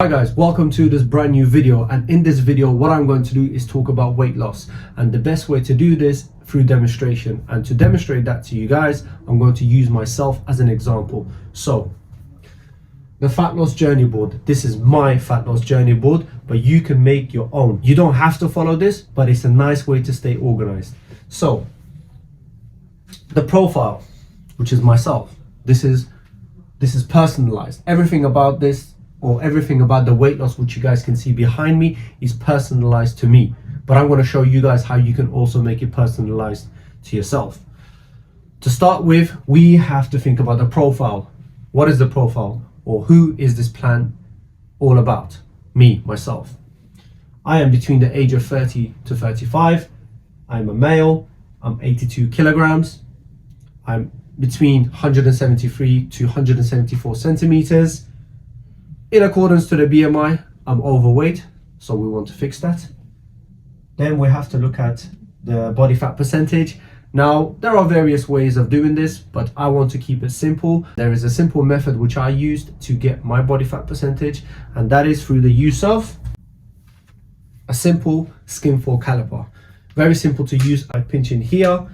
Hi guys, welcome to this brand new video, and in this video what I'm going to do is talk about weight loss, and the best way to do this through demonstration. And to demonstrate that to you guys, I'm going to use myself as an example. So the fat loss journey board, this is my fat loss journey board, but you can make your own. You don't have to follow this, but it's a nice way to stay organized. So the profile, which is myself, this is personalized. Everything about this, or everything about the weight loss which you guys can see behind me, is personalized to me, but I'm going to show you guys how you can also make it personalized to yourself. To start with, we have to think about the profile. What is the profile, or who is this plan all about? Me, myself. I am between the age of 30 to 35. I'm a male. I'm 82 kilograms. I'm between 173 to 174 centimeters. In accordance to the BMI, I'm overweight, so we want to fix that. Then we have to look at the body fat percentage. Now, there are various ways of doing this, but I want to keep it simple. There is a simple method which I used to get my body fat percentage, and that is through the use of a simple skin fold caliper. Very simple to use. I pinch in here,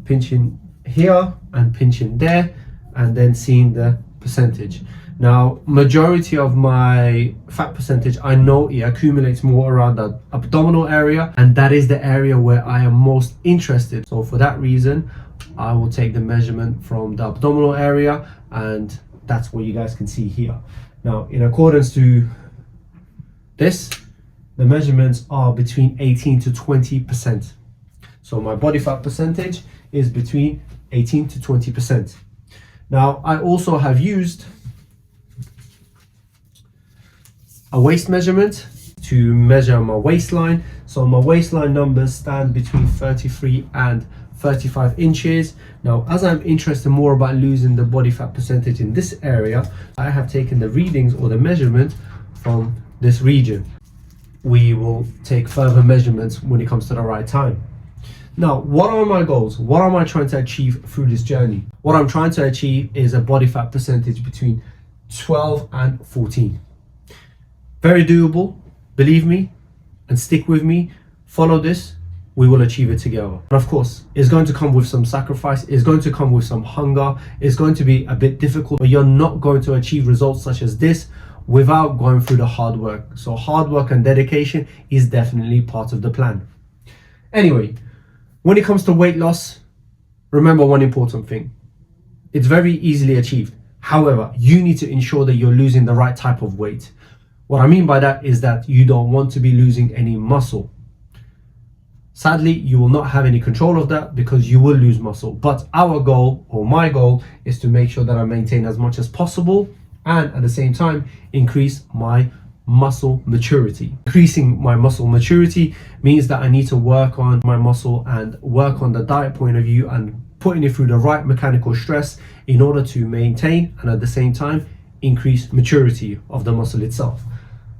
and pinch in there, and then seeing the percentage. Now, majority of my fat percentage, I know it accumulates more around the abdominal area, and that is the area where I am most interested. So for that reason, I will take the measurement from the abdominal area, and that's what you guys can see here. Now, in accordance to this, the measurements are between 18 to 20%. So my body fat percentage is between 18 to 20%. Now, I also have used a waist measurement to measure my waistline. So my waistline numbers stand between 33 and 35 inches. Now, as I'm interested more about losing the body fat percentage in this area, I have taken the readings or the measurement from this region. We will take further measurements when it comes to the right time. Now, what are my goals? What am I trying to achieve through this journey? What I'm trying to achieve is a body fat percentage between 12 and 14. Very doable, believe me, and stick with me. Follow this, we will achieve it together. And of course, it's going to come with some sacrifice, it's going to come with some hunger, it's going to be a bit difficult, but you're not going to achieve results such as this without going through the hard work. So hard work and dedication is definitely part of the plan. Anyway, when it comes to weight loss, remember one important thing. It's very easily achieved. However, you need to ensure that you're losing the right type of weight. What I mean by that is that you don't want to be losing any muscle. Sadly, you will not have any control of that because you will lose muscle. But our goal, or my goal, is to make sure that I maintain as much as possible and at the same time increase my muscle maturity. Increasing my muscle maturity means that I need to work on my muscle and work on the diet point of view and putting it through the right mechanical stress in order to maintain and at the same time increase maturity of the muscle itself.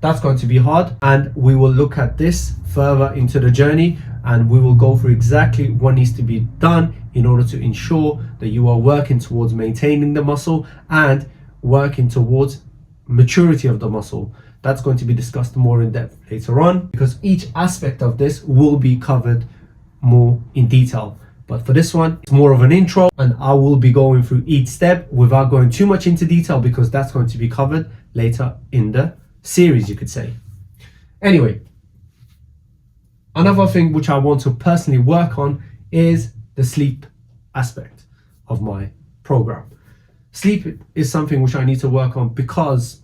That's going to be hard, and we will look at this further into the journey, and we will go through exactly what needs to be done in order to ensure that you are working towards maintaining the muscle and working towards maturity of the muscle. That's going to be discussed more in depth later on, because each aspect of this will be covered more in detail. But for this one, it's more of an intro, and I will be going through each step without going too much into detail because that's going to be covered later in the series, you could say. Anyway, another thing which I want to personally work on is the sleep aspect of my program. Sleep is something which I need to work on because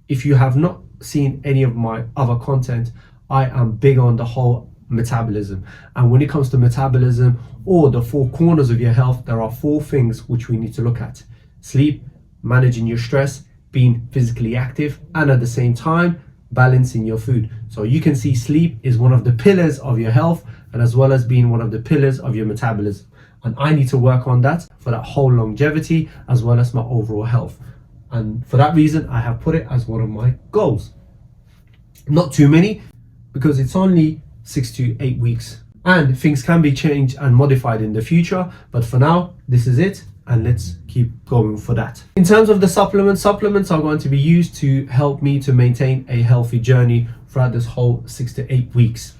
if you have not seen any of my other content, I am big on the whole metabolism. And when it comes to metabolism or the four corners of your health, there are four things which we need to look at: sleep, managing your stress, being physically active, and at the same time balancing your food. So you can see sleep is one of the pillars of your health, and as well as being one of the pillars of your metabolism. And I need to work on that for that whole longevity as well as my overall health. And for that reason, I have put it as one of my goals. Not too many, because it's only 6 to 8 weeks and things can be changed and modified in the future. But for now, this is it. and let's keep going for that. In terms of the supplements are going to be used to help me to maintain a healthy journey throughout this whole 6 to 8 weeks.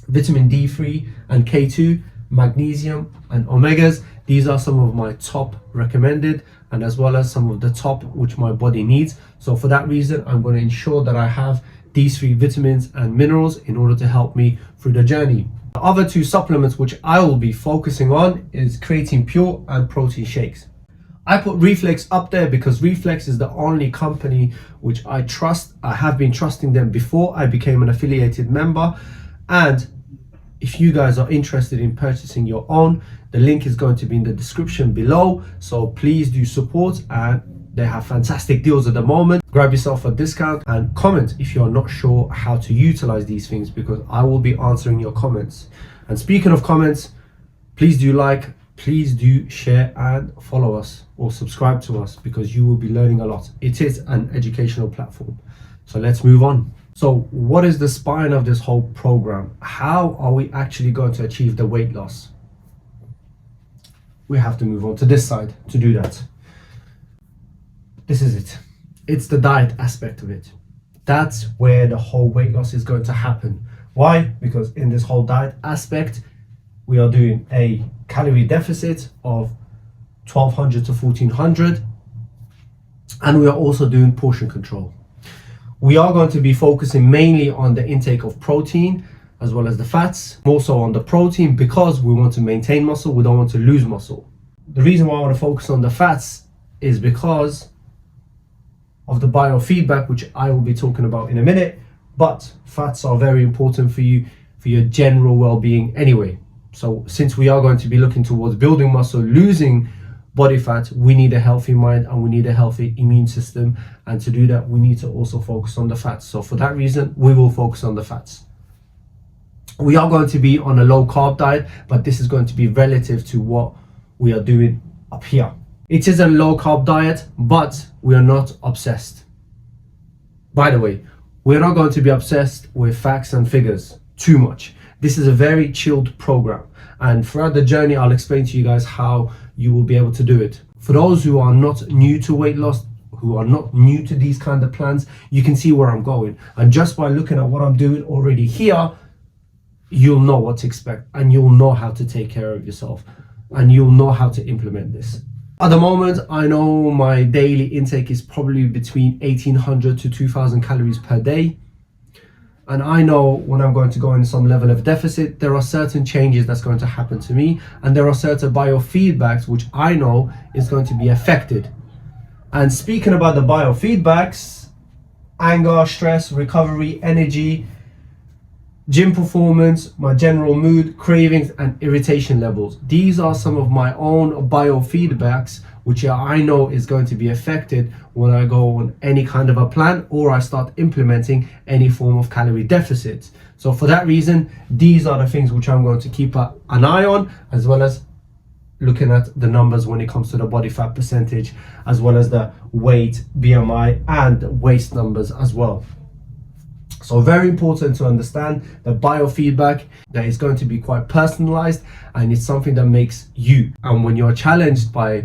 Vitamin D3 and K2, magnesium and omegas, these are some of my top recommended, and as well as some of the top which my body needs. So for that reason, I'm going to ensure that I have these 3 vitamins and minerals in order to help me through the journey. The other 2 supplements which I will be focusing on is creatine pure and protein shakes. I put Reflex up there because Reflex is the only company which I trust. I have been trusting them before I became an affiliated member, and if you guys are interested in purchasing your own, the link is going to be in the description below, so please do support, and they have fantastic deals at the moment. Grab yourself a discount and comment if you're not sure how to utilize these things, because I will be answering your comments. And speaking of comments, please do like, please do share and follow us or subscribe to us, because you will be learning a lot. It is an educational platform. So let's move on. So what is the spine of this whole program? How are we actually going to achieve the weight loss? We have to move on to this side to do that. This is it. It's the diet aspect of it. That's where the whole weight loss is going to happen. Why? Because in this whole diet aspect, we are doing a calorie deficit of 1200 to 1400, and we are also doing portion control. We are going to be focusing mainly on the intake of protein as well as the fats, more so on the protein because we want to maintain muscle, we don't want to lose muscle. The reason why I want to focus on the fats is because of the biofeedback, which I will be talking about in a minute, but fats are very important for you, for your general well-being anyway. So since we are going to be looking towards building muscle, losing body fat, we need a healthy mind and we need a healthy immune system, and to do that we need to also focus on the fats. So for that reason, we will focus on the fats. We are going to be on a low carb diet, but this is going to be relative to what we are doing up here. It is a low carb diet, but we are not obsessed. By the way, we're not going to be obsessed with facts and figures too much. This is a very chilled program, and throughout the journey I'll explain to you guys how you will be able to do it. For those who are not new to weight loss, who are not new to these kind of plans, you can see where I'm going, and just by looking at what I'm doing already here, you'll know what to expect, and you'll know how to take care of yourself, and you'll know how to implement this. At the moment, I know my daily intake is probably between 1800 to 2000 calories per day. And I know when I'm going to go in some level of deficit, there are certain changes that's going to happen to me, and there are certain biofeedbacks which I know is going to be affected. And speaking about the biofeedbacks, anger, stress, recovery, energy, gym performance, my general mood, cravings and irritation levels. These are some of my own biofeedbacks which I know is going to be affected when I go on any kind of a plan or I start implementing any form of calorie deficit. So for that reason, these are the things which I'm going to keep an eye on, as well as looking at the numbers when it comes to the body fat percentage, as well as the weight, BMI and waist numbers as well. So very important to understand the biofeedback that is going to be quite personalized, and it's something that makes you. And when you're challenged by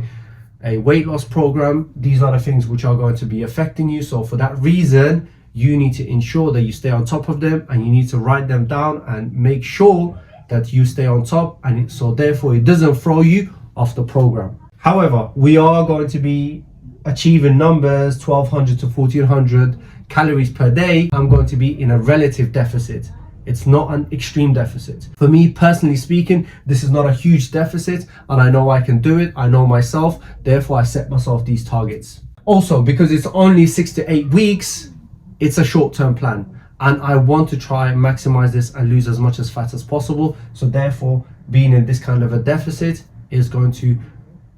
a weight loss program, these are the things which are going to be affecting you. So for that reason, you need to ensure that you stay on top of them, and you need to write them down and make sure that you stay on top, and so therefore it doesn't throw you off the program. However, we are going to be achieving numbers 1200 to 1400 calories per day. I'm going to be in a relative deficit. It's not an extreme deficit. For me personally speaking, this is not a huge deficit, and I know I can do it. I know myself, therefore I set myself these targets. Also, because it's only 6 to 8 weeks, it's a short-term plan, and I want to try and maximize this and lose as much as fat as possible. So therefore, being in this kind of a deficit is going to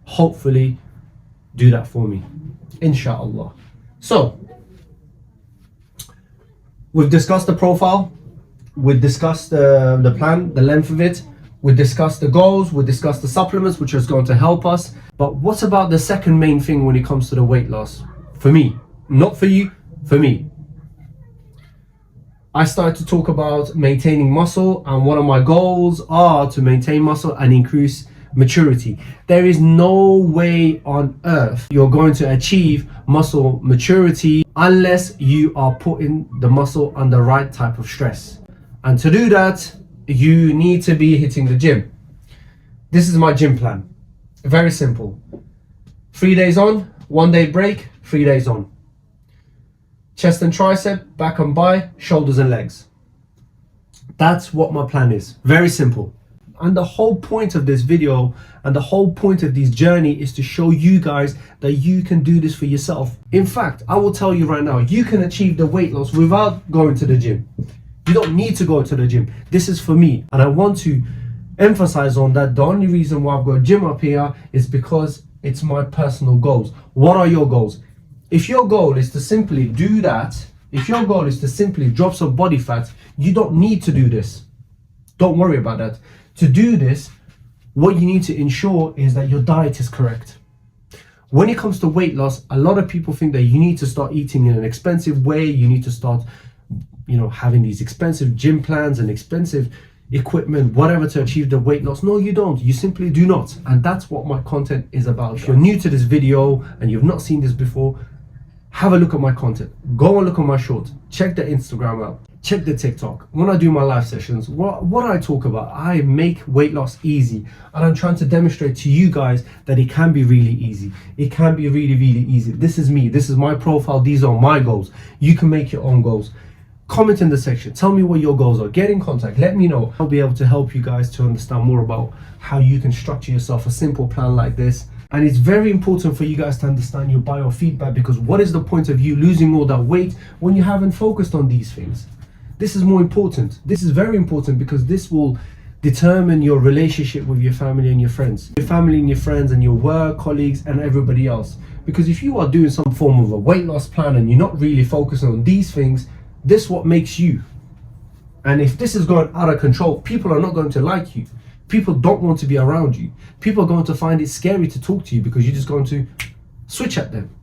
hopefully do that for me, inshallah. So we've discussed the profile, we've discussed the plan, the length of it, we discussed the goals, we discussed the supplements which is going to help us. But what about the second main thing when it comes to the weight loss? For me, not for you, for me. I started to talk about maintaining muscle, and one of my goals are to maintain muscle and increase maturity. There is no way on earth you're going to achieve muscle maturity unless you are putting the muscle under the right type of stress. And to do that, you need to be hitting the gym. This is my gym plan. Very simple. 3 days on, 1 day break, 3 days on. Chest and tricep, back and bi, shoulders and legs. That's what my plan is. Very simple. And the whole point of this video and the whole point of this journey is to show you guys that you can do this for yourself. In fact, I will tell you right now, you can achieve the weight loss without going to the gym. You don't need to go to the gym. This is for me. And I want to emphasize on that. The only reason why I've got a gym up here is because it's my personal goals. What are your goals? If your goal is to simply do that, if your goal is to simply drop some body fat, you don't need to do this. Don't worry about that. To do this, what you need to ensure is that your diet is correct. When it comes to weight loss, a lot of people think that you need to start eating in an expensive way. You need to start, having these expensive gym plans and expensive equipment, whatever, to achieve the weight loss. No, you don't. You simply do not. And that's what my content is about. If you're new to this video and you've not seen this before, have a look at my content. Go and look at my shorts. Check the Instagram out. Check the TikTok. When I do my live sessions, what I talk about, I make weight loss easy. And I'm trying to demonstrate to you guys that it can be really easy. It can be really, really easy. This is me. This is my profile. These are my goals. You can make your own goals. Comment in the section. Tell me what your goals are. Get in contact. Let me know. I'll be able to help you guys to understand more about how you can structure yourself a simple plan like this. And it's very important for you guys to understand your biofeedback, because what is the point of you losing all that weight when you haven't focused on these things? This is more important. This is very important because this will determine your relationship with your family and your friends. Your family and your friends and your work colleagues and everybody else. Because if you are doing some form of a weight loss plan and you're not really focusing on these things, this is what makes you. And if this is going out of control, people are not going to like you. People don't want to be around you. People are going to find it scary to talk to you because you're just going to switch at them.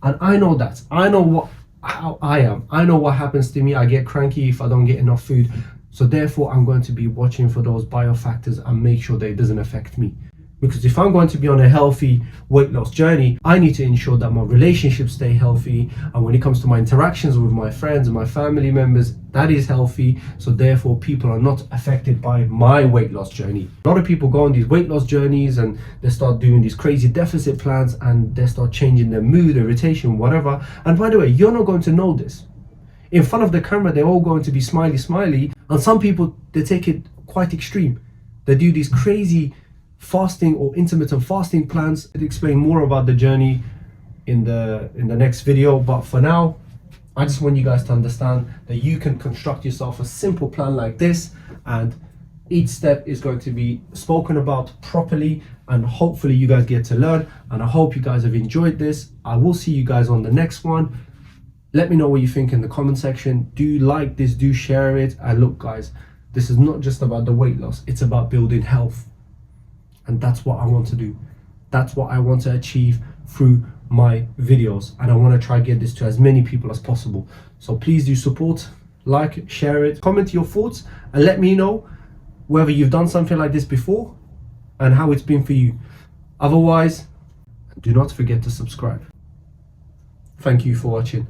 And I know that. I know how I am. I know what happens to me. I get cranky if I don't get enough food. So therefore, I'm going to be watching for those biofactors and make sure that it doesn't affect me. Because if I'm going to be on a healthy weight loss journey, I need to ensure that my relationships stay healthy. And when it comes to my interactions with my friends and my family members, that is healthy. So therefore, people are not affected by my weight loss journey. A lot of people go on these weight loss journeys and they start doing these crazy deficit plans and they start changing their mood, irritation, whatever. And by the way, you're not going to know this. In front of the camera, they're all going to be smiley. And some people, they take it quite extreme. They do these crazy fasting or intermittent fasting plans. I'll explain more about the journey in the next video, but for now I just want you guys to understand that you can construct yourself a simple plan like this, and each step is going to be spoken about properly, and hopefully you guys get to learn. And I hope you guys have enjoyed this. I will see you guys on the next one. Let me know what you think in the comment section. Do like this, do share it. And look guys, this is not just about the weight loss, it's about building health. And that's what I want to do. That's what I want to achieve through my videos. And I want to try to get this to as many people as possible. So please do support, like, share it, comment your thoughts, and let me know whether you've done something like this before and how it's been for you. Otherwise, do not forget to subscribe. Thank you for watching.